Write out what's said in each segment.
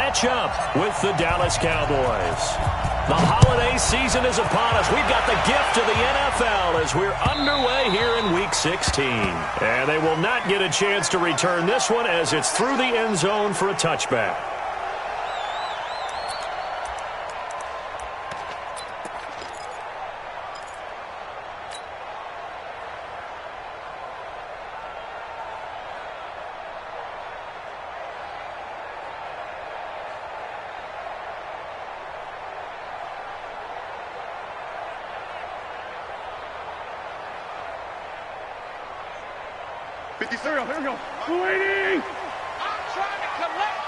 matchup with the Dallas Cowboys. The holiday season is upon us. We've got the gift of the NFL as we're underway here in Week 16. And they will not get a chance to return this one as it's through the end zone for a touchback. Here we go. Waiting. I'm trying to collect.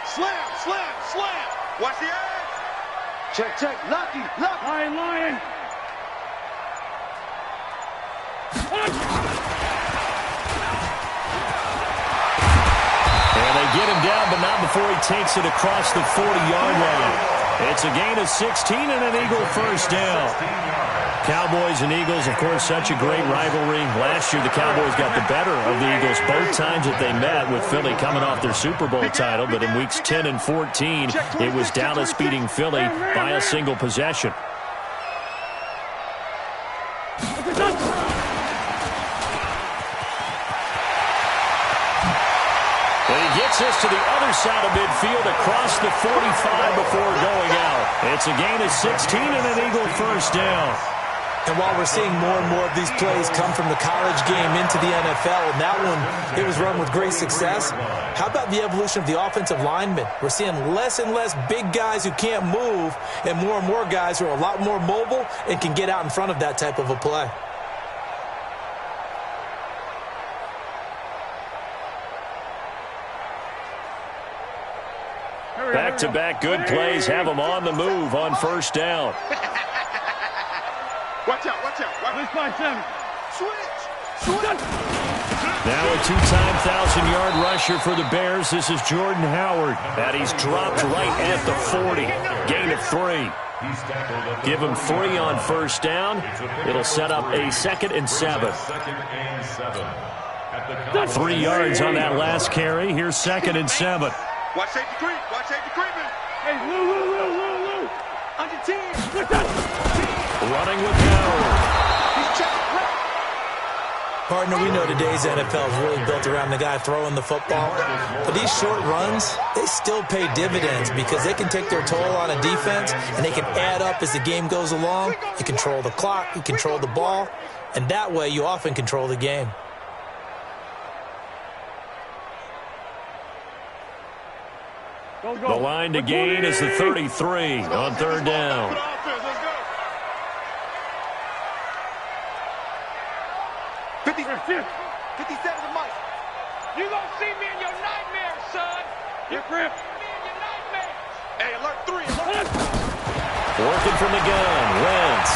Slam, slam, slam. Watch the edge. Check. Lucky. Lying. And they get him down, but not before he takes it across the 40-yard line. It's a gain of 16 and an Eagle first down. Cowboys and Eagles, of course, such a great rivalry. Last year, the Cowboys got the better of the Eagles both times that they met, with Philly coming off their Super Bowl title. But in weeks 10 and 14, it was Dallas beating Philly by a single possession. And he gets this to the other side of midfield across the 45 before going out. It's a gain of 16 and an Eagle first down. And while we're seeing more and more of these plays come from the college game into the NFL, and that one, it was run with great success, how about the evolution of the offensive linemen? We're seeing less and less big guys who can't move, and more guys who are a lot more mobile and can get out in front of that type of a play. Back-to-back good plays have them on the move on first down. Watch out. Let's find seven. Switch. Now a two-time 1,000-yard rusher for the Bears. This is Jordan Howard. And he's dropped right at the 40. Gain of 3. Give him 3 on first down. It'll set up a 2nd and 7. 3 yards on that last carry. Here's 2nd and 7. Watch safety creep. Hey, Lou. On your team. Running with Howard. Partner, we know today's NFL is really built around the guy throwing the football. But these short runs, they still pay dividends because they can take their toll on a defense, and they can add up as the game goes along. You control the clock, you control the ball, and that way you often control the game. The line to gain is the 33 on third down. 57 to Mike. You gonna see me in your nightmares, son. Your grip. Me in your nightmares. Hey, alert 3. Working from the gun, Wentz.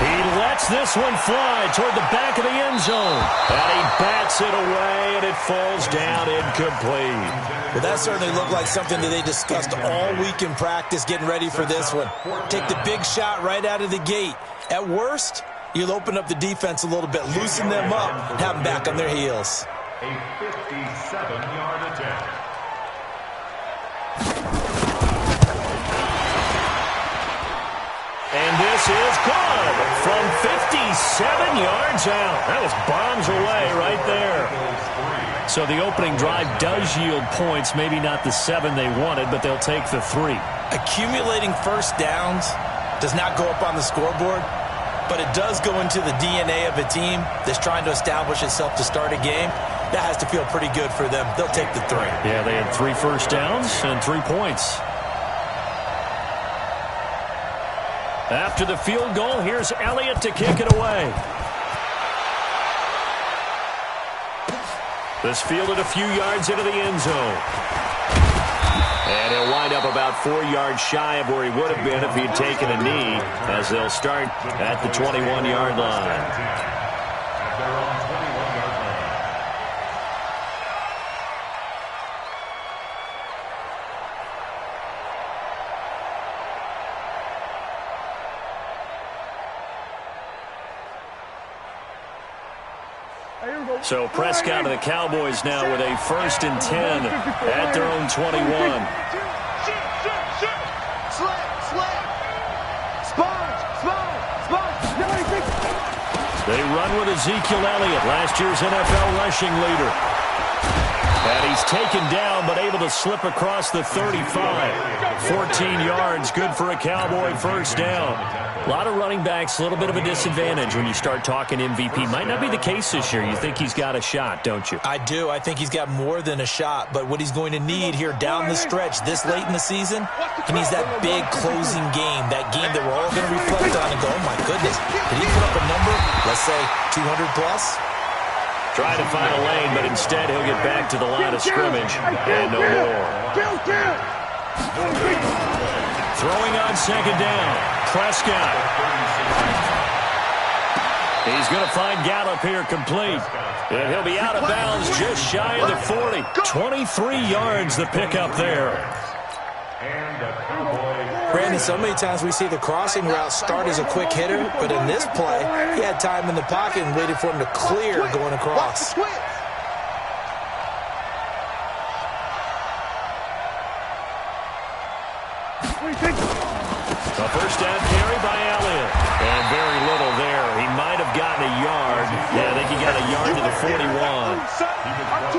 He lets this one fly toward the back of the end zone. And he bats it away, and it falls down incomplete. Well, that certainly looked like something that they discussed all week in practice getting ready for this one. Take the big shot right out of the gate. At worst, you'll open up the defense a little bit, loosen them up, and have them back on their heels. A 57-yard attempt. And this is good from 57 yards out. That was bombs away right there. So the opening drive does yield points, maybe not the 7 they wanted, but they'll take the 3. Accumulating first downs does not go up on the scoreboard, but it does go into the DNA of a team that's trying to establish itself to start a game. That has to feel pretty good for them. They'll take the 3. Yeah, they had 3 first downs and 3 points. After the field goal, here's Elliott to kick it away. This fielded a few yards into the end zone. And he'll wind up about 4 yards shy of where he would have been if he'd taken a knee, as they'll start at the 21-yard line. So Prescott and the Cowboys now with a 1st and 10 at their own 21. run with Ezekiel Elliott, last year's NFL rushing leader. And he's taken down, but able to slip across the 35. 14 yards, good for a Cowboy first down. A lot of running backs, a little bit of a disadvantage when you start talking MVP. Might not be the case this year. You think he's got a shot, don't you? I do. I think he's got more than a shot. But what he's going to need here down the stretch this late in the season, he needs that big closing game, that game that we're all going to reflect on and go, oh, my goodness, did he put up a number, let's say 200 plus? Try to find a lane, but instead he'll get back to the line of scrimmage and no more. Throwing on second down, Prescott. He's going to find Gallup here complete. And he'll be out of bounds just shy of the 40. 23 yards the pickup there. Brandon, so many times we see the crossing route start as a quick hitter, but in this play, he had time in the pocket and waited for him to clear going across. A first down carry by Elliott. And very little there. He might have gotten a yard. Yeah, I think he got a yard to the 41.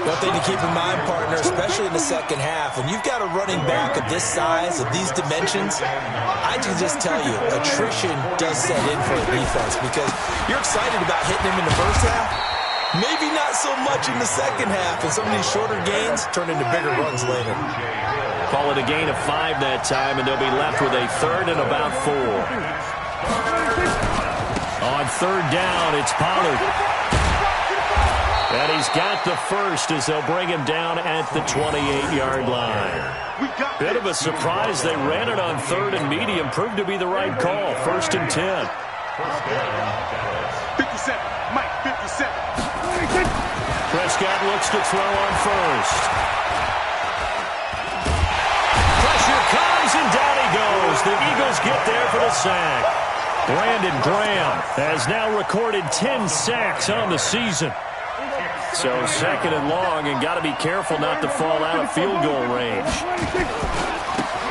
One thing to keep in mind, partner, especially in the second half, when you've got a running back of this size, of these dimensions, I can just tell you, attrition does set in for a defense because you're excited about hitting him in the first half. Maybe not so much in the second half, and some of these shorter gains turn into bigger runs later. Call it a gain of 5 that time, and they'll be left with a third and about 4. On third down, it's Pollard. And he's got the first as they'll bring him down at the 28-yard line. Bit of a surprise. They ran it on third and medium. Proved to be the right call. First and 10. 57. Mike, 57. Prescott looks to throw on first. Pressure comes, and down he goes. The Eagles get there for the sack. Brandon Graham has now recorded 10 sacks on the season. So second and long, and got to be careful not to fall out of field goal range.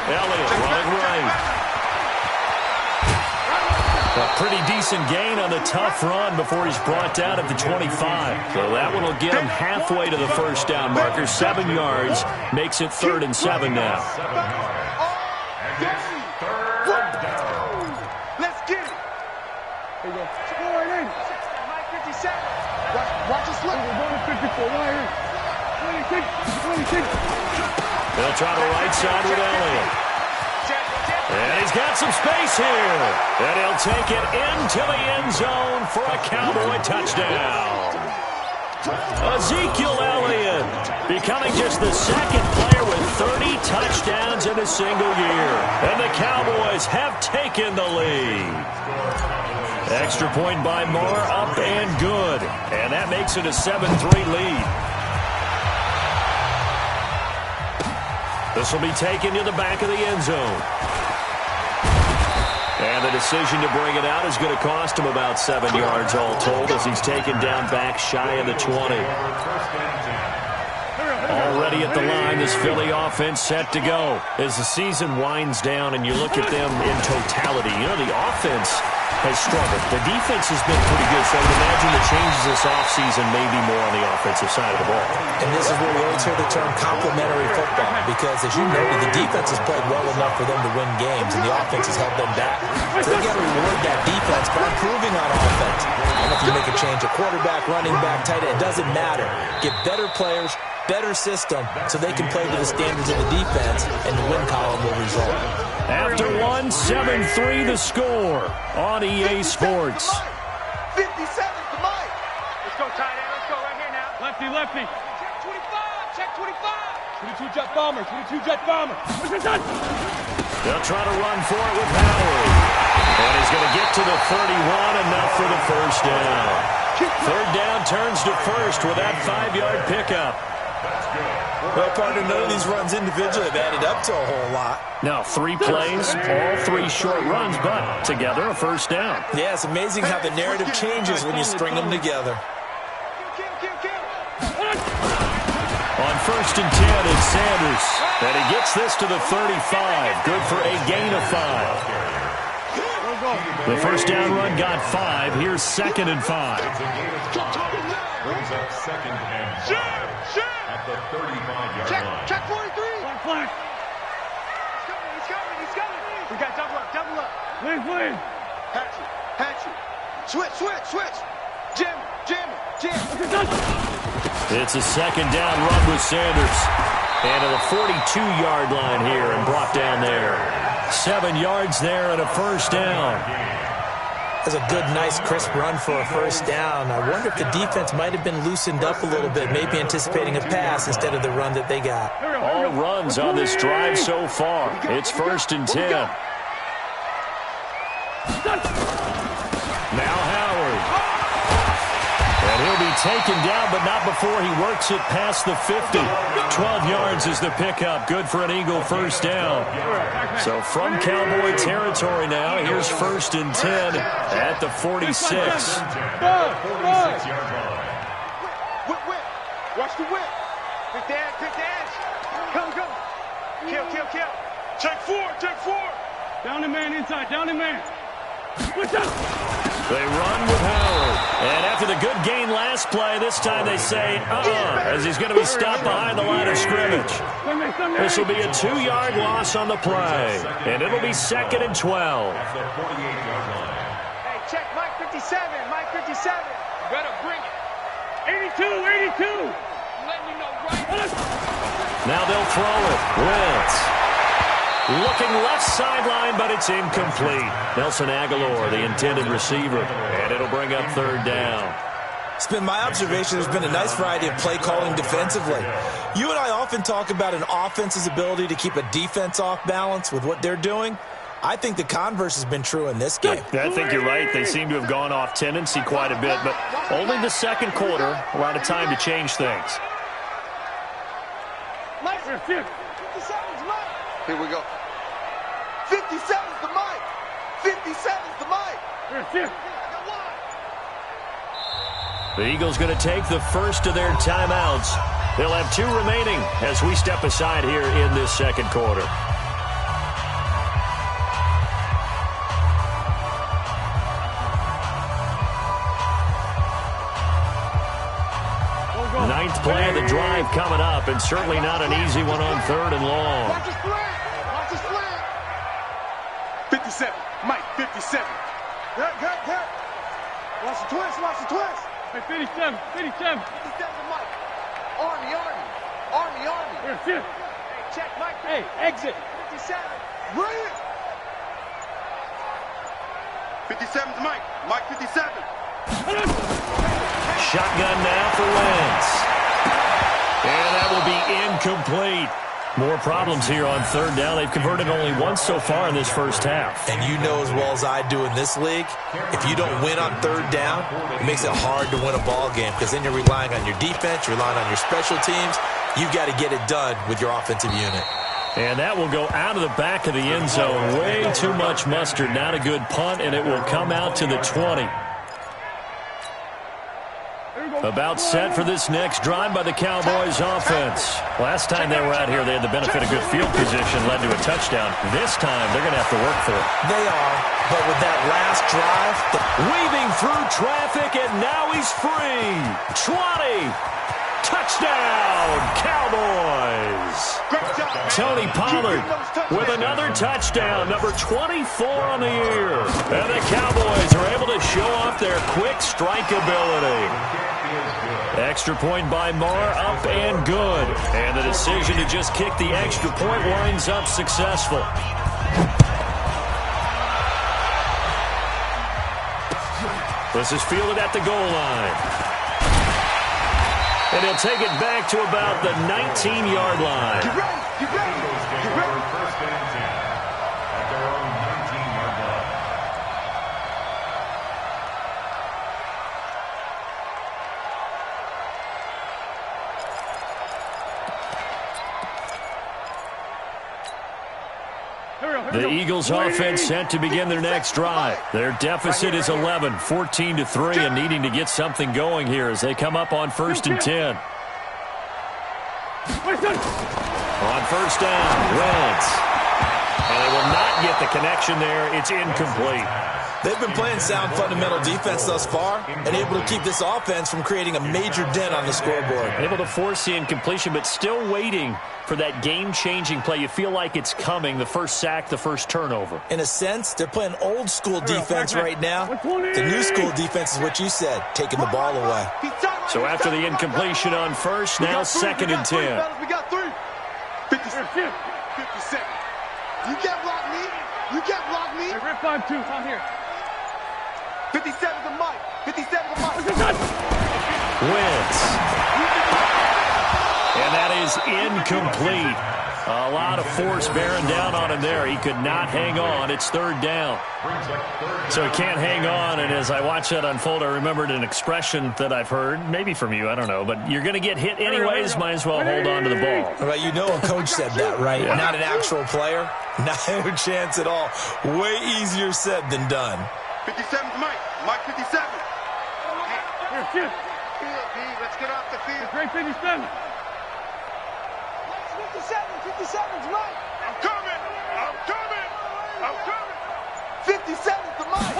Elliott running right. A pretty decent gain on the tough run before he's brought down at the 25. So that one will get him halfway to the first down marker. 7 yards makes it 3rd and 7 now. Let's get it. There you go. Score it in. Mike, 57. Watch us look. We're going to 54. Wire in. 26. They'll try the right side with Elliott. And he's got some space here. And he'll take it into the end zone for a Cowboy touchdown. Ezekiel Elliott becoming just the second player with 30 touchdowns in a single year. And the Cowboys have taken the lead. Extra point by Moore, up and good. And that makes it a 7-3 lead. This will be taken to the back of the end zone. And the decision to bring it out is going to cost him about 7 yards all told as he's taken down back shy of the 20. Already at the line, this Philly offense set to go. As the season winds down and you look at them in totality, you know, the offense has struggled. The defense has been pretty good, so I would imagine the changes this offseason may be more on the offensive side of the ball. And this is where we always hear the term complementary football, because as you noted, the defense has played well enough for them to win games, and the offense has held them back. So they got to reward that defense by improving on offense. And if you make a change, a quarterback, running back, tight end, it doesn't matter. Get better players, better system, so they can play to the standards of the defense, and the win column will result. After one, 7-3 the score on EA Sports. 57 to Mike. Let's go, tight end. Let's go right here now. Lefty, lefty. Check 25. Check 25. 22 jet bomber. 22 jet bomber. They'll try to run for it with Howard. And he's going to get to the 31, enough for the first down. Third down turns to first with that 5-yard pickup. Well, partner, none of these runs individually have added up to a whole lot. Now, 3 plays, all 3 short runs, but together a first down. Yeah, it's amazing how the narrative changes when you string them together. On first and 10, it's Sanders. And he gets this to the 35. Good for a gain of 5. The first down run got 5. Here's 2nd and 5. Brings up 2nd and 5 at the 35-yard line. Check 43. Flag. He's coming. We got double up. Lean. Hatch it. Switch. Jam. It's a 2nd down run with Sanders. And to the 42-yard line here and brought down there. 7 yards there and a first down. That's a good, nice, crisp run for a first down. I wonder if the defense might have been loosened up a little bit, maybe anticipating a pass instead of the run that they got. All runs on this drive so far. It's 1st and 10. Now Howard. And he'll be taken down, but not before he works it past the 50. 12 yards is the pickup. Good for an Eagle first down. So from Cowboy territory now, here's 1st and 10 at the 46. Whip. Watch the whip. Quick dash. Come. Kill. Check four. Down the man inside. Down the man. What's up? They run with Howard. And after the good gain last play, this time they say, as he's going to be stopped behind the line of scrimmage. This will be a 2-yard loss on the play. And it'll be 2nd and 12. Hey, check Mike 57. You better bring it. 82. Let me know right. Now they'll throw it. Wentz. Looking left sideline, but it's incomplete. Nelson Aguilar, the intended receiver, and it'll bring up 3rd down. It's been my observation there's been a nice variety of play calling defensively. You and I often talk about an offense's ability to keep a defense off balance with what they're doing. I think the converse has been true in this game. I think you're right. They seem to have gone off tendency quite a bit, but only the 2nd quarter, a lot of time to change things. Mike, 57's Mike. Here we go. 57's the Mike. 57's the Mike. The Eagles going to take the first of their timeouts. They'll have 2 remaining as we step aside here in this 2nd quarter. Ninth play of the drive coming up, and certainly not an easy one on 3rd and long. Watch the slant. 57. Mike, 57. Good. Watch the twist. Hey, 57. 57 Mike. Army. Hey, check Mike. Hey, exit. 57. Bring it. 57's Mike. Mike 57. Shotgun now for Wentz. And that will be incomplete. More problems here on 3rd down. They've converted only once so far in this first half. And you know as well as I do in this league, if you don't win on 3rd down, it makes it hard to win a ball game because then you're relying on your defense, you're relying on your special teams. You've got to get it done with your offensive unit. And that will go out of the back of the end zone. Way too much mustard. Not a good punt, and it will come out to the 20. About set for this next drive by the Cowboys offense. Last time they were out here, they had the benefit of good field position, led to a touchdown. This time, they're going to have to work for it. They are, but with that last drive, weaving through traffic, and now he's free. 20. Touchdown, Cowboys. Tony Pollard with another touchdown, number 24 on the year. And the Cowboys are able to show off their quick strike ability. Extra point by Marr, up and good. And the decision to just kick the extra point winds up successful. This is fielded at the goal line. And he'll take it back to about the 19-yard line. Get ready. First and 10 at their own 19-yard line. The Eagles offense set to begin their next drive. Their deficit is 11, 14-3, and needing to get something going here as they come up on 1st and 10. On 1st down, Wentz. And they will not get get the connection there. It's incomplete. They've been playing sound fundamental defense thus far and able to keep this offense from creating a major dent on the scoreboard. Able to force the incompletion, but still waiting for that game-changing play. You feel like it's coming, the first sack, the first turnover. In a sense, they're playing old-school defense right now. The new-school defense is what you said, taking the ball away. So after the incompletion on first, now 2nd and 10. We got 3. 50 seconds. You can't block me. You can't block me. Hey, rip 5-2. Out here. 57 to Mike. 57 to Mike. Wentz. And that is incomplete. A lot of force bearing down on him there. He could not hang on. It's 3rd down. So he can't hang on, and as I watched that unfold, I remembered an expression that I've heard, maybe from you, I don't know, but you're going to get hit anyways, might as well hold on to the ball. Well, you know a coach said that, right? Yeah. Not an actual player. Not a chance at all. Way easier said than done. 57 to Mike. Mike 57. Here. Let's get off the field. Great 57. 57's Mike. I'm coming. 57's the Mike.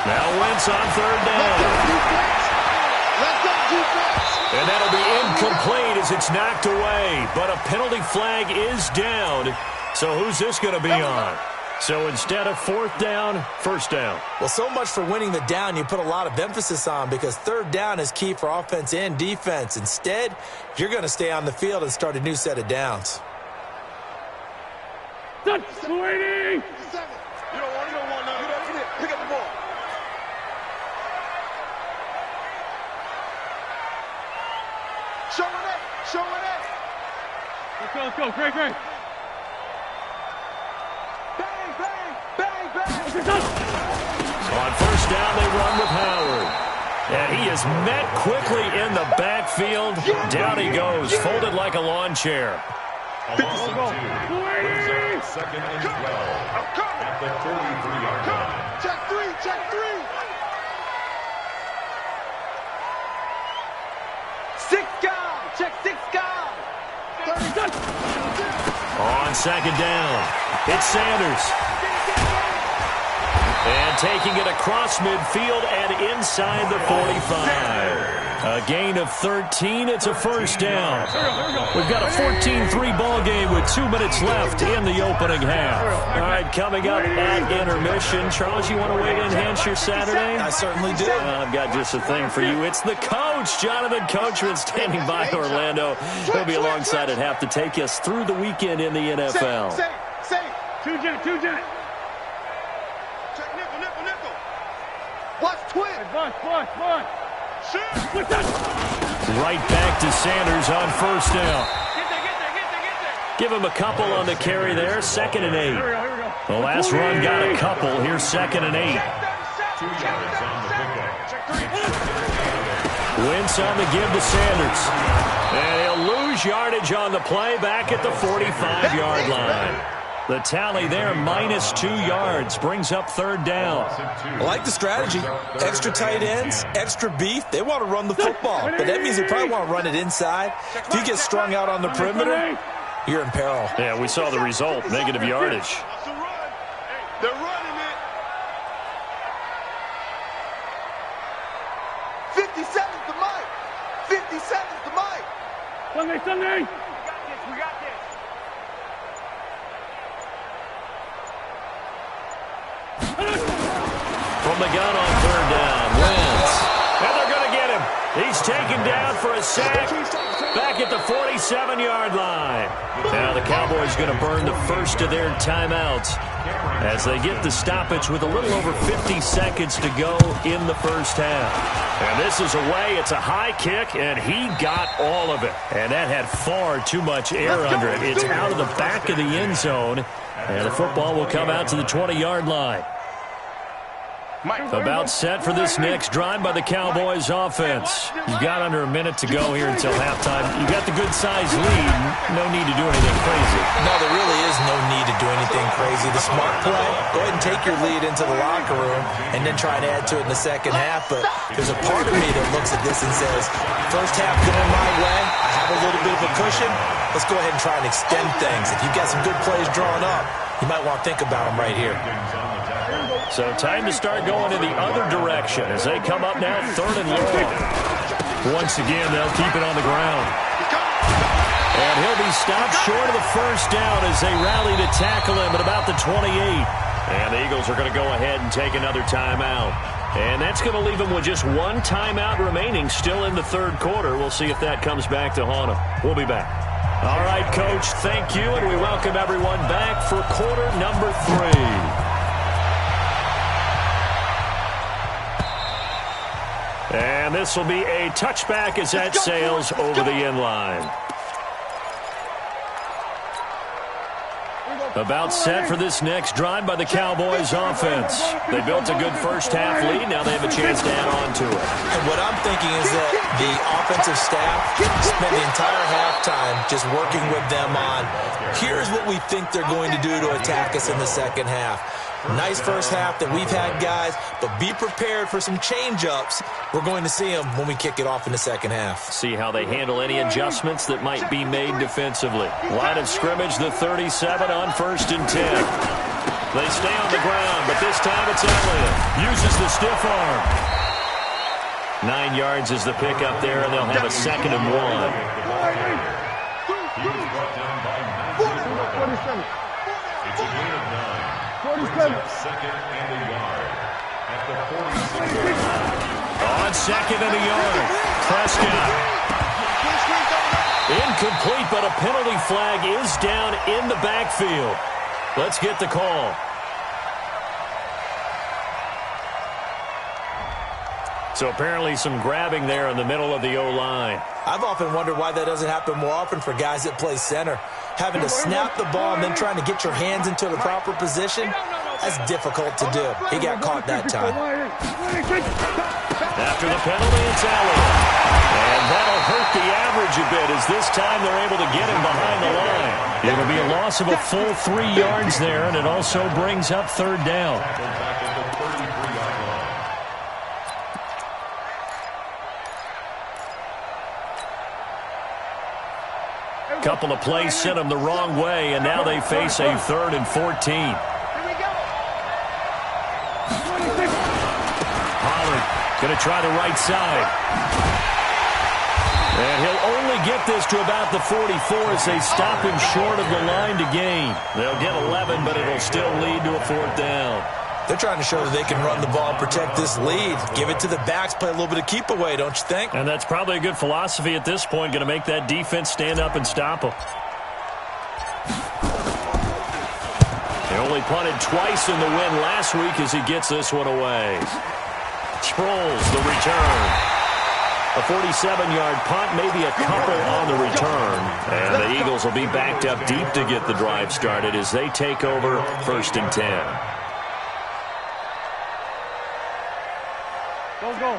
Now Wentz on 3rd down. Let's go defense. And that'll be incomplete as it's knocked away. But a penalty flag is down. So who's this going to be on? So instead of 4th down, 1st down. Well, so much for winning the down you put a lot of emphasis on because 3rd down is key for offense and defense. Instead, you're going to stay on the field and start a new set of downs. Touch, Sweeney! You don't want none. Pick up the ball. Show it. Let's go. Great. Bang. On 1st down, they run with Howard. And he is met quickly in the backfield. Down he goes, folded like a lawn chair. A loss of 2. Brings up 2nd and 12 at the 33-yard line. Check three. 6 guy. Check 6 guy. 30. On 2nd down, it's Sanders. And taking it across midfield and inside the 45. A gain of 13. It's a 1st down. We've got a 14-3 ball game with 2 minutes left in the opening half. All right, coming up at intermission. Charles, you want to weigh in, enhance your Saturday? I certainly do. I've got just a thing for you. It's the coach, Jonathan Coachman, standing by Orlando. He'll be alongside at half to take us through the weekend in the NFL. Say. 2 jet. Check nickel. Watch twin. Butt. Shoot. Right back to Sanders on 1st down. Get there. Give him a couple on the carry there. 2nd and 8. Here we go. The last run got a couple. Here's 2nd and 8. 2 yards on the pickup. Wentz on the give to Sanders. And he'll lose yardage on the play back at the 45-yard line. The tally there, -2 yards, brings up 3rd down. I like the strategy. Extra tight ends, extra beef. They want to run the football, but that means they probably want to run it inside. If you get strung out on the perimeter, you're in peril. Yeah, we saw the result, negative yardage. They're running it. 57's the Mike. 57's the Mike. Sunday. We got this. From the gun on 3rd down, Wentz. And they're going to get him. He's taken down for a sack back at the 47-yard line. Now the Cowboys going to burn the first of their timeouts as they get the stoppage with a little over 50 seconds to go in the 1st half. And this is away. It's a high kick, and he got all of it. And that had far too much air under it. It's out of the back of the end zone, and the football will come out to the 20-yard line. About set for this next drive by the Cowboys offense. You've got under a minute to go here until halftime. You've got the good-sized lead. No need to do anything crazy. No, there really is no need to do anything crazy. The smart play, go ahead and take your lead into the locker room and then try and add to it in the 2nd half. But there's a part of me that looks at this and says, 1st half going my way, I have a little bit of a cushion. Let's go ahead and try and extend things. If you've got some good plays drawn up, You might want to think about them right here. So time to start going in the other direction as they come up now 3rd and long. Once again, they'll keep it on the ground. And he'll be stopped short of the first down as they rally to tackle him at about the 28. And the Eagles are going to go ahead and take another timeout. And that's going to leave them with just one timeout remaining still in the 3rd quarter. We'll see if that comes back to haunt them. We'll be back. All right, Coach, thank you, and we welcome everyone back for quarter number 3. And this will be a touchback as that sails over the end line. About set for this next drive by the Cowboys offense. They built a good first half lead. Now they have a chance to add on to it. And what I'm thinking is that the offensive staff spent the entire halftime just working with them on, here's what we think they're going to do to attack us in the second half. Nice first half that we've had, guys, but be prepared for some change-ups. We're going to see them when we kick it off in the second half. See how they handle any adjustments that might be made defensively. Line of scrimmage, the 37 on 1st and 10. They stay on the ground, but this time it's Elliott. Uses the stiff arm. 9 yards is the pickup there, and they'll have a 2nd and 1. He was brought down by Matthew. It's a gain of 9. Brings up 2nd and a yard at the 46. On 2nd and a yard, Prescott. Incomplete, but a penalty flag is down in the backfield. Let's get the call. So apparently some grabbing there in the middle of the O-line. I've often wondered why that doesn't happen more often for guys that play center. Having to snap the ball and then trying to get your hands into the proper position, that's difficult to do. He got caught that time. After the penalty, it's Elliott. And that'll hurt the average a bit as this time they're able to get him behind the line. It'll be a loss of a full 3 yards there, and it also brings up 3rd down. Couple of plays sent them the wrong way, and now they face a 3rd and 14. Pollard going to try the right side. And he'll only get this to about the 44 as they stop him short of the line to gain. They'll get 11, but it'll still lead to a 4th down. They're trying to show that they can run the ball and protect this lead. Give it to the backs, play a little bit of keep away, don't you think? And that's probably a good philosophy at this point, going to make that defense stand up and stop them. They only punted twice in the win last week as he gets this one away. Sproles, the return. A 47-yard punt, maybe a couple on the return. And the Eagles will be backed up deep to get the drive started as they take over 1st and 10.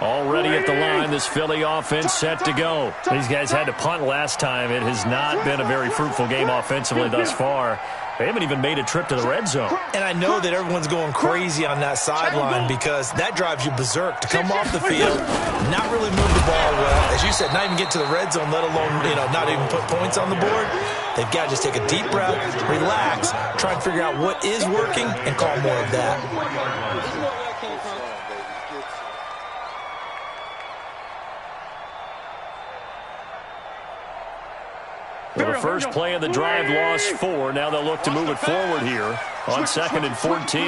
Already at the line, this Philly offense set to go. These guys had to punt last time. It has not been a very fruitful game offensively thus far. They haven't even made a trip to the red zone. And I know that everyone's going crazy on that sideline because that drives you berserk to come off the field, not really move the ball well. As you said, not even get to the red zone, let alone, not even put points on the board. They've got to just take a deep breath, relax, try and figure out what is working, and call more of that. Well, the first play of the drive lost 4. Now they'll look to move it forward here on 2nd and 14. Oh,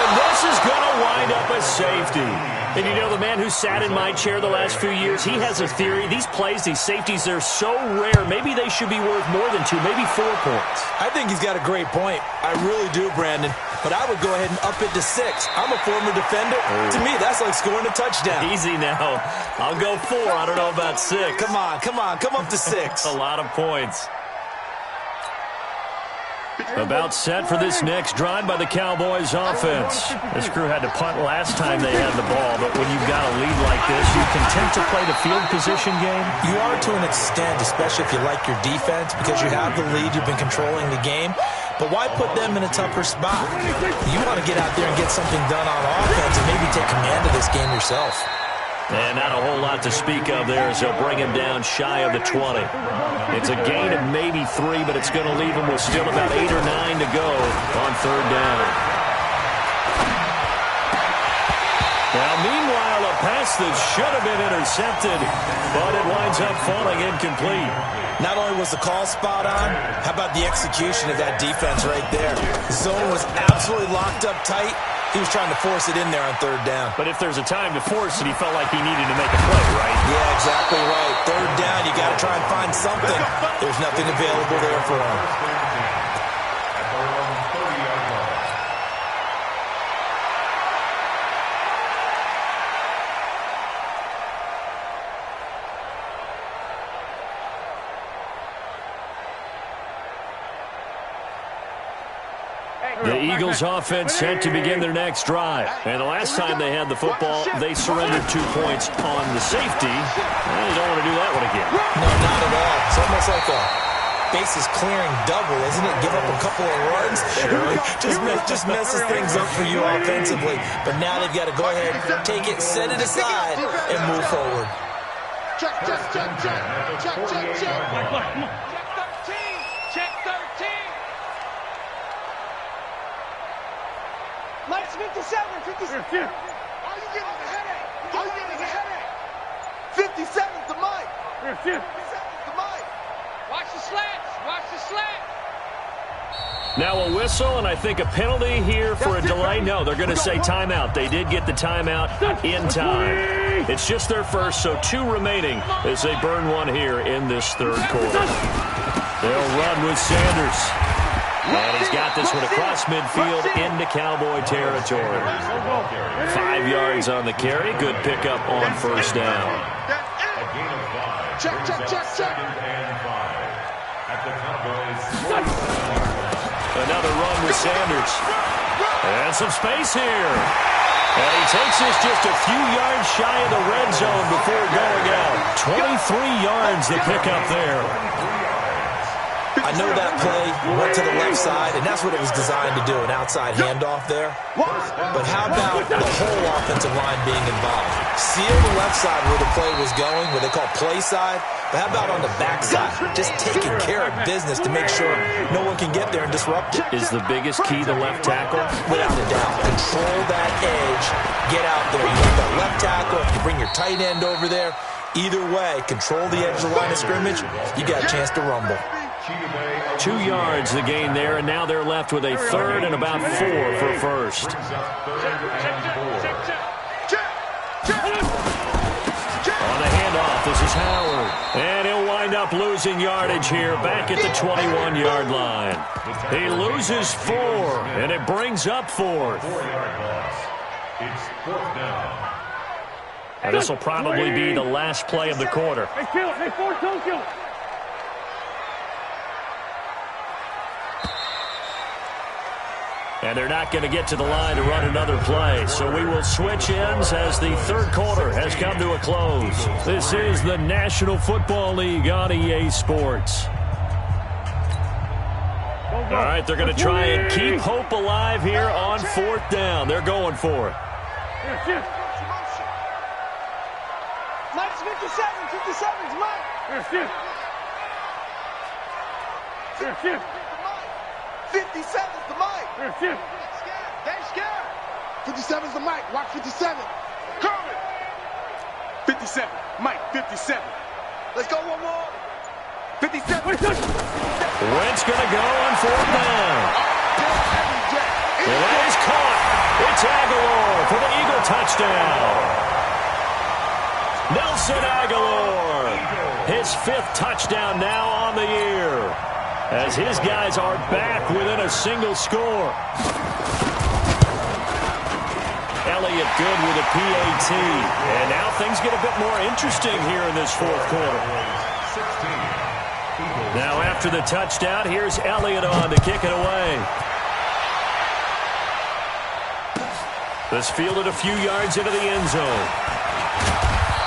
and this is going to wind up a safety. And the man who sat in my chair the last few years, he has a theory. These plays, these safeties, they're so rare. Maybe they should be worth more than 2, maybe 4 points. I think he's got a great point. I really do, Brandon. But I would go ahead and up it to 6. I'm a former defender. To me, that's like scoring a touchdown. Easy now. I'll go 4. I don't know about 6. Come on. Come up to 6. A lot of points. About set for this next drive by the Cowboys offense. This crew had to punt last time they had the ball, but when you've got a lead like this, you content to play the field position game? You are to an extent, especially if you like your defense, because you have the lead, you've been controlling the game. But why put them in a tougher spot? You want to get out there and get something done on offense and maybe take command of this game yourself. And not a whole lot to speak of there as they'll bring him down shy of the 20. It's a gain of maybe 3, but it's going to leave him with still about 8 or 9 to go on third down. Now, meanwhile, a pass that should have been intercepted, but it winds up falling incomplete. Not only was the call spot on, how about the execution of that defense right there? The zone was absolutely locked up tight. He was trying to force it in there on third down. But if there's a time to force it, he felt like he needed to make a play, right? Yeah, exactly right. Third down, you got to try and find something. There's nothing available there for him. The Eagles offense set to begin their next drive. And the last time they had the football, they surrendered 2 points on the safety. Well, you don't want to do that one again. No, not at all. It's almost like a bases clearing double, isn't it? Give up a couple of runs. Just messes things up for you offensively. But now they've got to go ahead, take it, set it aside, and move forward. Check. Lights 57. Are you getting a headache? 57's the mic. 57's the mic. Watch the slants. Now a whistle and I think a penalty here for a delay. No, they're going to say timeout. They did get the timeout in time. It's just their first, so 2 remaining as they burn one here in this third quarter. They'll run with Sanders. And he's got this one across midfield into Cowboy territory. 5 yards on the carry. Good pickup on first down. A gain of 5. Check. Second and 5. At the Cowboys. Another run with Sanders. And some space here. And he takes this just a few yards shy of the red zone before going out. 23 yards the pickup there. I know that play went to the left side, and that's what it was designed to do, an outside handoff there. But how about the whole offensive line being involved? Seal the left side where the play was going, what they call play side. But how about on the back side? Just taking care of business to make sure no one can get there and disrupt it. Is the biggest key the left tackle? Without a doubt. Control that edge. Get out there. You got that left tackle. If you bring your tight end over there, either way, control the edge of the line of scrimmage, you got a chance to rumble. 2 yards the gain there, and now they're left with a third and about 4 for first. On the handoff, this is Howard. And he'll wind up losing yardage here back at the 21-yard line. He loses 4, and it brings up 4th. 4-yard loss. It's 4th down. And this will probably be the last play of the quarter. Hey, kill it. Hey, Ford, don't kill it. And they're not going to get to the line to run another play. So we will switch ends as the third quarter has come to a close. This is the National Football League on EA Sports. All right, they're going to try and keep hope alive here on 4th down. They're going for it. Lights 57's Mike. 57's the mic. They scared. 57's the mic. Watch 57. Coming. 57. Mike, 57. Let's go one more. 57. Wentz going to go on 4th down. And that is caught. It's Aguilar for the Eagle touchdown. Nelson Aguilar, his 5th touchdown now on the year, as his guys are back within a single score. Elliott good with a PAT. And now things get a bit more interesting here in this 4th quarter. Now after the touchdown, here's Elliott on to kick it away. This fielded a few yards into the end zone.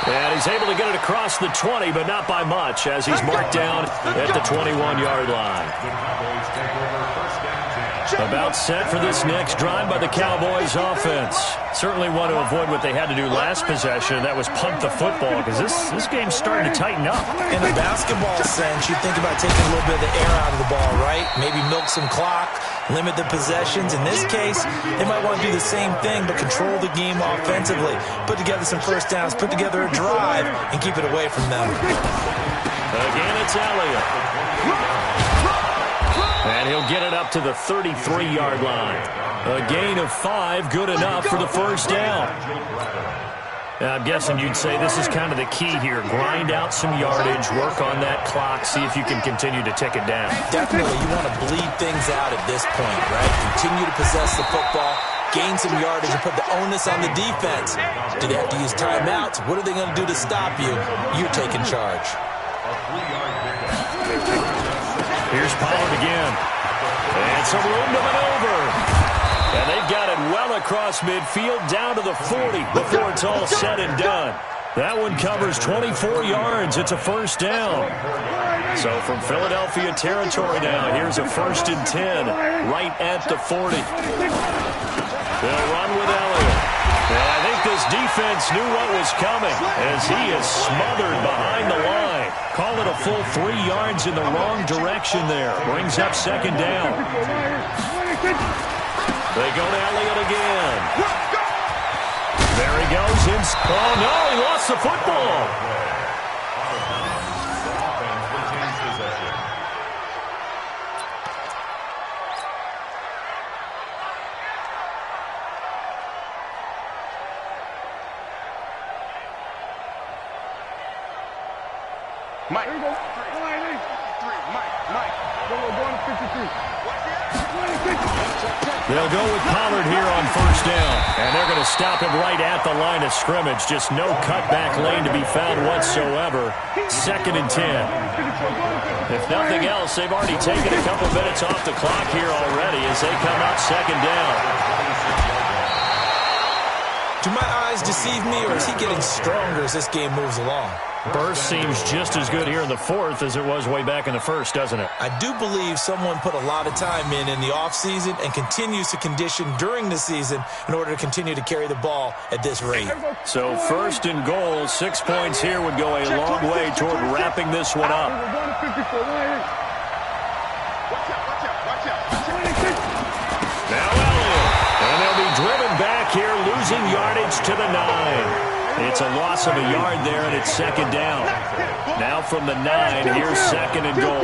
And he's able to get it across the 20, but not by much, as he's marked down at the 21-yard line. The Cowboys take over 1st and 10. About set for this next drive by the Cowboys offense. Certainly want to avoid what they had to do last possession, and that was punt the football, because this game's starting to tighten up. In a basketball sense, you think about taking a little bit of the air out of the ball, right? Maybe milk some clock, limit the possessions. In this case, they might want to do the same thing, but control the game offensively. Put together some first downs, put together a drive, and keep it away from them. Again, it's Elliott. And he'll get it up to the 33-yard line. A gain of 5, good enough for the first down. Now, I'm guessing you'd say this is kind of the key here. Grind out some yardage, work on that clock, see if you can continue to tick it down. Definitely, you want to bleed things out at this point, right? Continue to possess the football, gain some yardage, and put the onus on the defense. Do they have to use timeouts? What are they going to do to stop you? You're taking charge. Here's Pollard again. And some room to maneuver. And they've got it well across midfield down to the 40 before it's all said and done. That one covers 24 yards. It's a first down. So from Philadelphia territory now, here's a 1st and 10 right at the 40. They'll run with Elliott. And I think this defense knew what was coming as he is smothered behind the line. Call it a full 3 yards in the wrong direction there. Brings up 2nd down. They go to Elliott again. There he goes. Oh, no, he lost the football. Mike. There you go. Mike. Going to 53. They'll go with Pollard here on 1st down. And they're going to stop him right at the line of scrimmage. Just no cutback lane to be found whatsoever. 2nd and 10. If nothing else, they've already taken a couple minutes off the clock here already as they come up 2nd down. Do my eyes deceive me, or is he getting stronger as this game moves along? Burst seems just as good here in the 4th as it was way back in the 1st, doesn't it? I do believe someone put a lot of time in the offseason and continues to condition during the season in order to continue to carry the ball at this rate. So 1st and goal, 6 points here would go a long way toward wrapping this one up. Now Elliott, and they'll be driven back here, losing yardage to the 9. It's a loss of a yard there, and it's 2nd down. Now from the 9, here's 2nd and goal.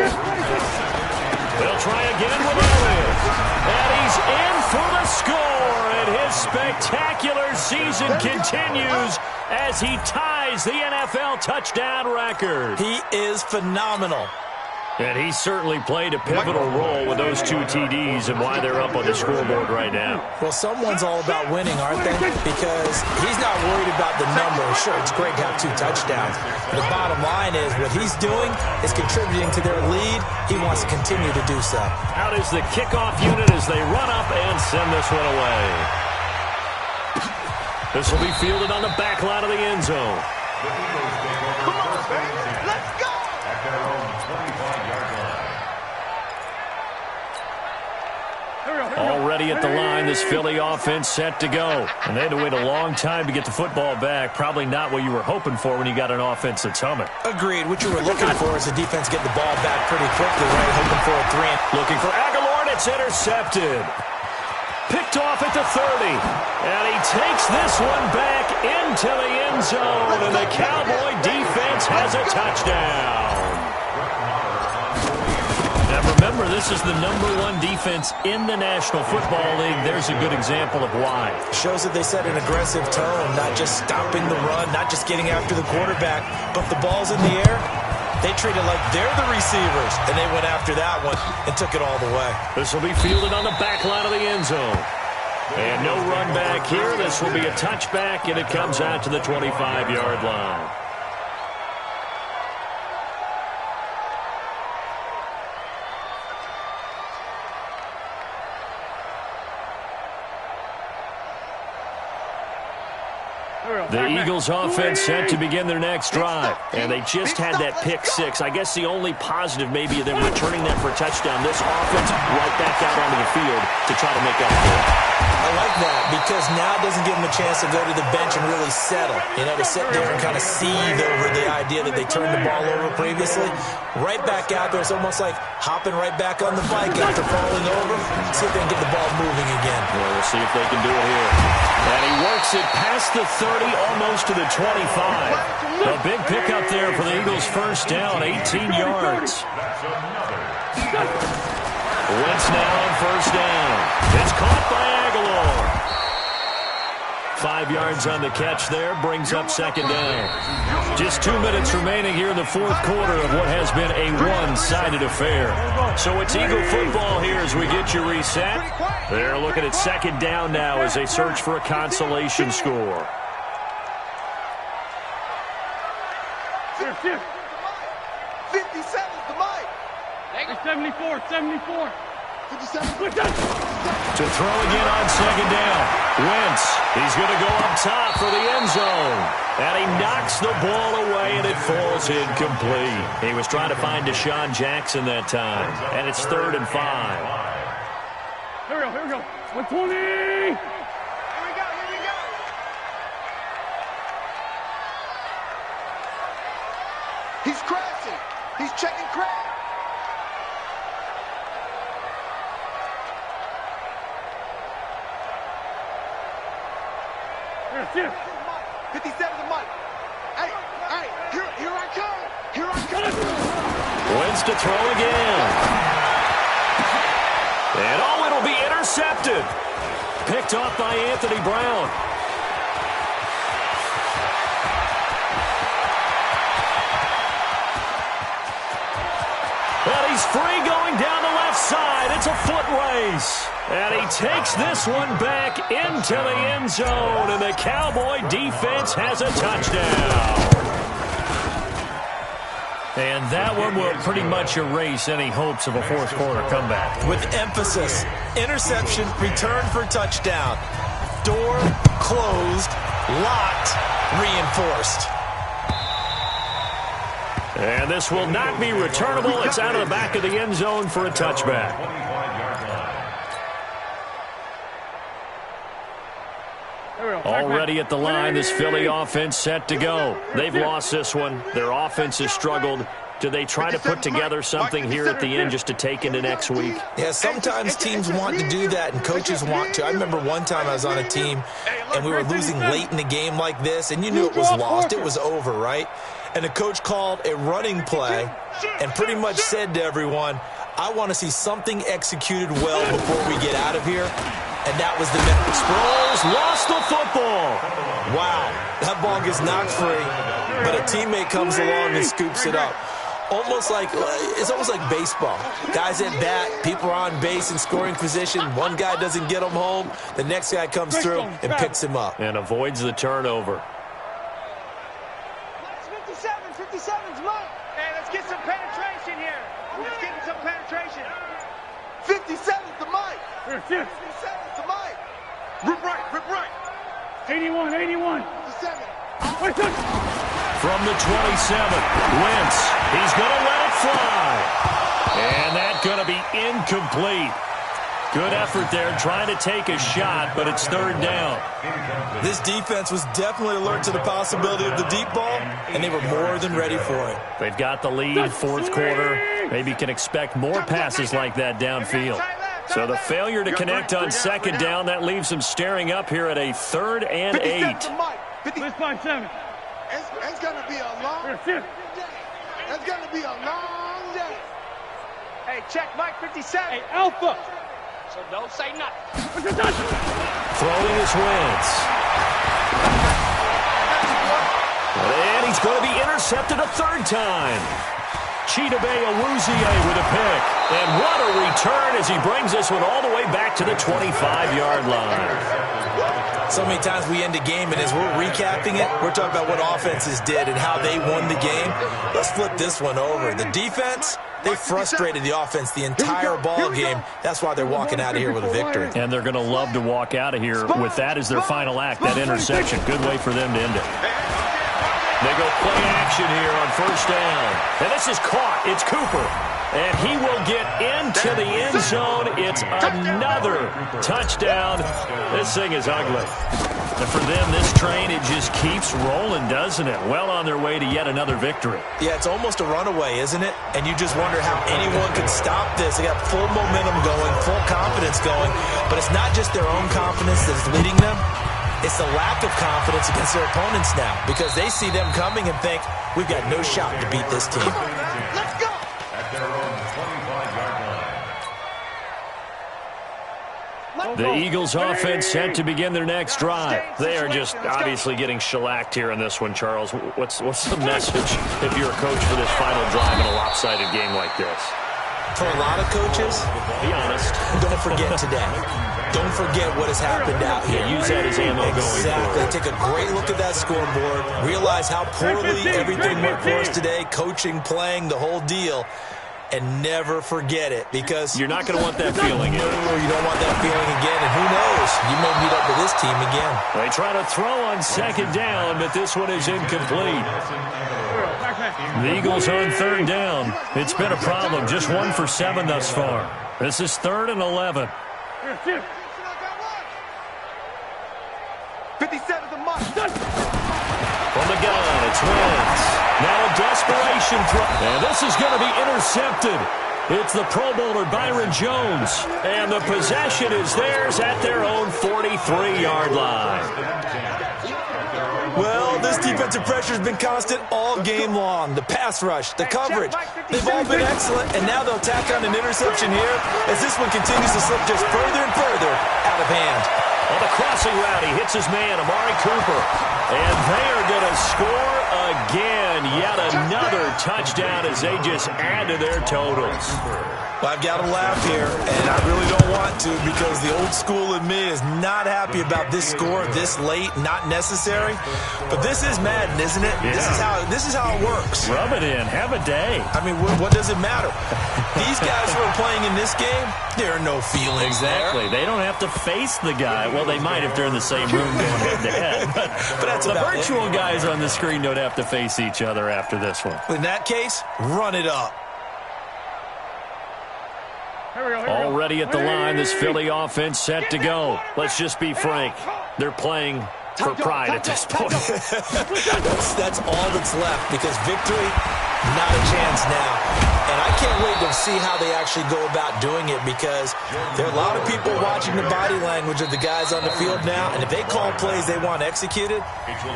They'll try again with Elliott. And he's in for the score, and his spectacular season continues as he ties the NFL touchdown record. He is phenomenal. And he certainly played a pivotal role with those 2 TDs and why they're up on the scoreboard right now. Well, someone's all about winning, aren't they? Because he's not worried about the number. Sure, it's great to have 2 touchdowns. But the bottom line is what he's doing is contributing to their lead. He wants to continue to do so. Out is the kickoff unit as they run up and send this one away. This will be fielded on the back line of the end zone. Come on, baby. Let's go. At their own 25-yard line. Already at the line, this Philly offense set to go. And they had to wait a long time to get the football back. Probably not what you were hoping for when you got an offense that's humming. Agreed. What you were looking for is the defense get the ball back pretty quickly, right? Hoping for a 3. Looking for Aguilar, and it's intercepted. Picked off at the 30. And he takes this one back into the end zone. And the Cowboy defense has a touchdown. Now remember, this is the #1 defense in the National Football League. There's a good example of why. Shows that they set an aggressive tone, not just stopping the run, not just getting after the quarterback, but the ball's in the air. They treat it like they're the receivers, and they went after that one and took it all the way. This will be fielded on the back line of the end zone. And no run back here. This will be a touchback, and it comes out to the 25-yard line. The Eagles offense set to begin their next drive, and they just had that pick six. I guess the only positive maybe of them returning that for a touchdown. This offense right back out onto the field to try to make up for it. I like that because now it doesn't give them a chance to go to the bench and really settle. You know, to sit there and kind of seethe over the idea that they turned the ball over previously. Right back out there, it's almost like hopping right back on the bike after falling over. See if they can get the ball moving again. Well, we'll see if they can do it here. And he works it past the 30, almost to the 25. A big pickup there for the Eagles' first down, 18 yards. Wentz now on first down. It's caught by Aguilar. 5 yards on the catch there, brings up second down. Just 2 minutes remaining here in the fourth quarter of what has been a one-sided affair. So it's Eagle football here as we get you reset. They're looking at second down now as they search for a consolation score. 57's the mic. 74, 74. 57. To throw again on second down. Wentz, he's going to go up top for the end zone. And he knocks the ball away, and it falls incomplete. He was trying to find Deshaun Jackson that time. And it's 3rd and 5. Here we go. 120. Here we go. He's crashing. He's checking crash. Here. 57 the mic. Hey, here I come. Wentz to throw again. And it'll be intercepted. Picked off by Anthony Brown. And he's free going down the left side. It's a foot race. And he takes this one back into the end zone. And the Cowboy defense has a touchdown. And that one will pretty much erase any hopes of a fourth quarter comeback. With emphasis, interception, return for touchdown. Door closed, locked, reinforced. And this will not be returnable. It's out of the back of the end zone for a touchback. Already at the line, this Philly offense set to go. They've lost this one. Their offense has struggled. Do they try to put together something here at the end just to take into next week? Yeah, sometimes teams want to do that, and coaches want to. I remember one time I was on a team, and we were losing late in the game like this, and you knew it was lost. It was over, right? And the coach called a running play and pretty much said to everyone, I want to see something executed well before we get out of here. And that was the message. Sproles lost the football. Wow, that ball gets knocked free, but a teammate comes along and scoops it up. It's almost like baseball. Guys at bat, people are on base in scoring position. One guy doesn't get him home. The next guy comes through and picks him up. And avoids the turnover. 57's mine. Hey, let's get some penetration here. Let's get some penetration. 57's the mic. 57's the mic. Rip right. 81. 57. From the 27, Wentz, he's going to let it fly. And that's going to be incomplete. Good effort there, trying to take a shot, but it's 3rd down. This defense was definitely alert to the possibility of the deep ball, and they were more than ready for it. They've got the lead, fourth quarter. Maybe can expect more passes like that downfield. So the failure to connect on second down, that leaves them staring up here at a 3rd and 8. Let's find 7. It's going to be a long day. It's going to be a long day. Hey, check Mike 57. Hey, Alpha. So don't say nothing. Throwing is Wentz. And he's going to be intercepted a 3rd time. Chidobe Awuzie with a pick. And what a return as he brings this one all the way back to the 25-yard line. So many times we end a game, and as we're recapping it, we're talking about what offenses did and how they won the game. Let's flip this one over. The defense, they frustrated the offense the entire ball game. That's why they're walking out of here with a victory. And they're going to love to walk out of here with that as their final act, that interception. Good way for them to end it. They go play action here on first down. And this is caught. It's Cooper. And he will get into the end zone. It's another touchdown. This thing is ugly. And for them, this train, it just keeps rolling, doesn't it? Well on their way to yet another victory. Yeah, it's almost a runaway, isn't it? And you just wonder how anyone could stop this. They got full momentum going, full confidence going. But it's not just their own confidence that's leading them. It's the lack of confidence against their opponents now because they see them coming and think, we've got no shot to beat this team. Let's go! At their own 25-yard line. The Eagles offense set to begin their next drive. They are just obviously getting shellacked here in this one, Charles. What's the message if you're a coach for this final drive in a lopsided game like this? For a lot of coaches, Be honest. don't forget today. Don't forget what has happened out here. Use that as ammo going Exactly. forward. Take a great look at that scoreboard. Realize how poorly everything went for us today. Coaching, playing, the whole deal. And never forget it because You're not going to want that feeling. you don't want that feeling again. And who knows? You may meet up with this team again. They try to throw on second down, but this one is incomplete. The Eagles on third down. It's been a problem. Just 1 for 7 thus far. This is 3rd and 11. 57's a must. From the gun, it's Wentz. Now a desperation throw. And this is going to be intercepted. It's the Pro Bowler Byron Jones. And the possession is theirs at their own 43-yard line. Well, this defensive pressure has been constant all game long. The pass rush, the coverage, they've all been excellent, and now they'll tack on an interception here as this one continues to slip just further and further out of hand. On the crossing route, he hits his man, Amari Cooper. And they are going to score again. Yet another touchdown as they just add to their totals. Well, I've got to laugh here, and I really don't want to because the old school in me is not happy about this score this late, not necessary. But this is Madden, isn't it? Yeah. This is how it works. Rub it in. Have a day. I mean, what does it matter? These guys who are playing in this game, there are no feelings Exactly. there. They don't have to face the guy. Well, they might if they're in the same room going head-to-head. But that's the about virtual guys on the screen don't have to face each other after this one. In that case, run it up. Already at the line, this Philly offense set to go. Let's just be frank. They're playing for pride at this point. That's all that's left because victory, not a chance now. And I can't wait to see how they actually go about doing it because there are a lot of people watching the body language of the guys on the field now, and if they call plays they want executed,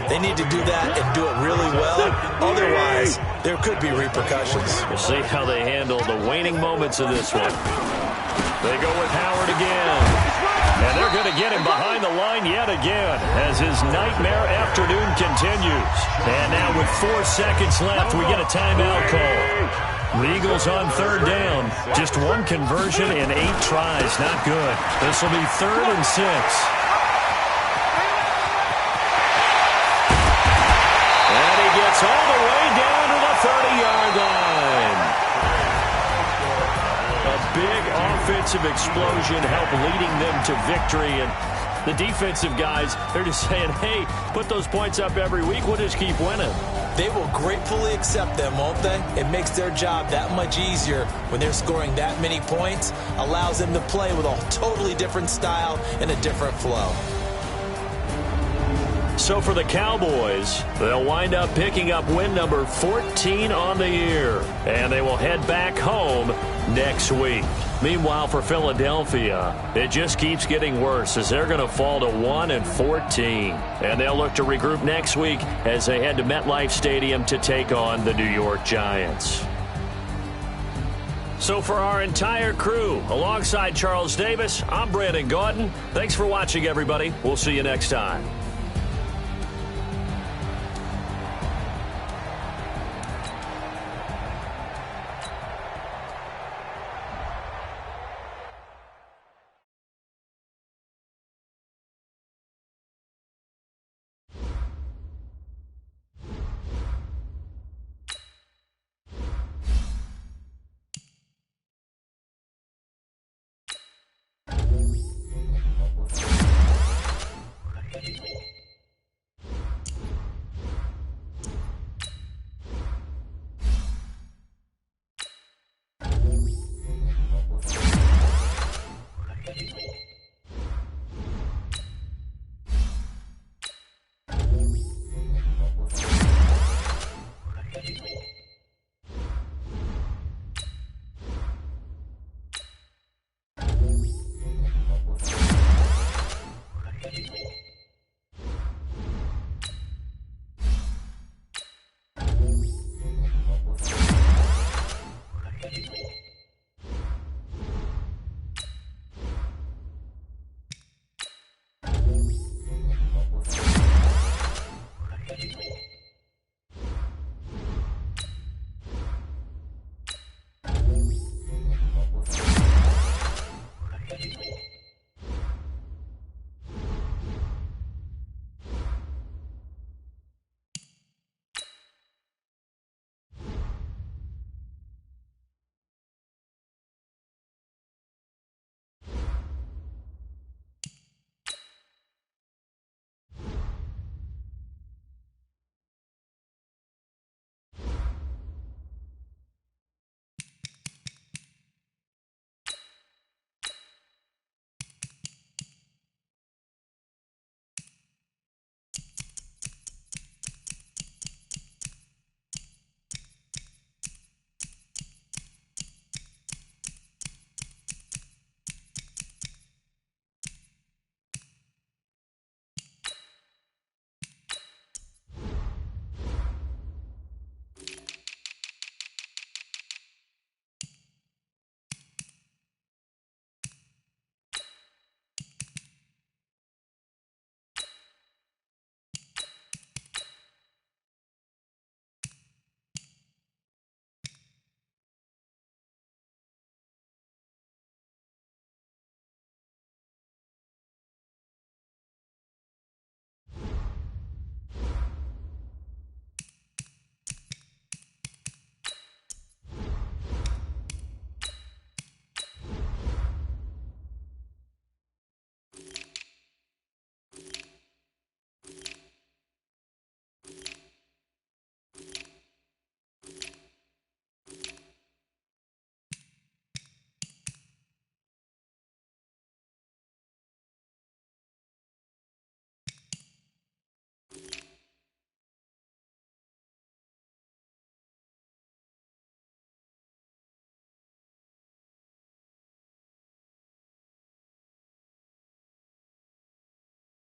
they need to do that and do it really well. Otherwise, there could be repercussions. We'll see how they handle the waning moments of this one. They go with Howard again. And they're going to get him behind the line yet again as his nightmare afternoon continues. And now with 4 seconds left, we get a timeout call. The Eagles on third down. Just 1 conversion in 8 tries. Not good. This will be 3rd and 6. And he gets all the way down to the 30-yard line. A big offensive explosion helped leading them to victory. And the defensive guys, they're just saying, hey, put those points up every week. We'll just keep winning. They will gratefully accept them, won't they? It makes their job that much easier when they're scoring that many points. Allows them to play with a totally different style and a different flow. So for the Cowboys, they'll wind up picking up win number 14 on the year. And they will head back home next week. Meanwhile, for Philadelphia, it just keeps getting worse as they're going to fall to 1-14. And they'll look to regroup next week as they head to MetLife Stadium to take on the New York Giants. So for our entire crew, alongside Charles Davis, I'm Brandon Gaudin. Thanks for watching, everybody. We'll see you next time.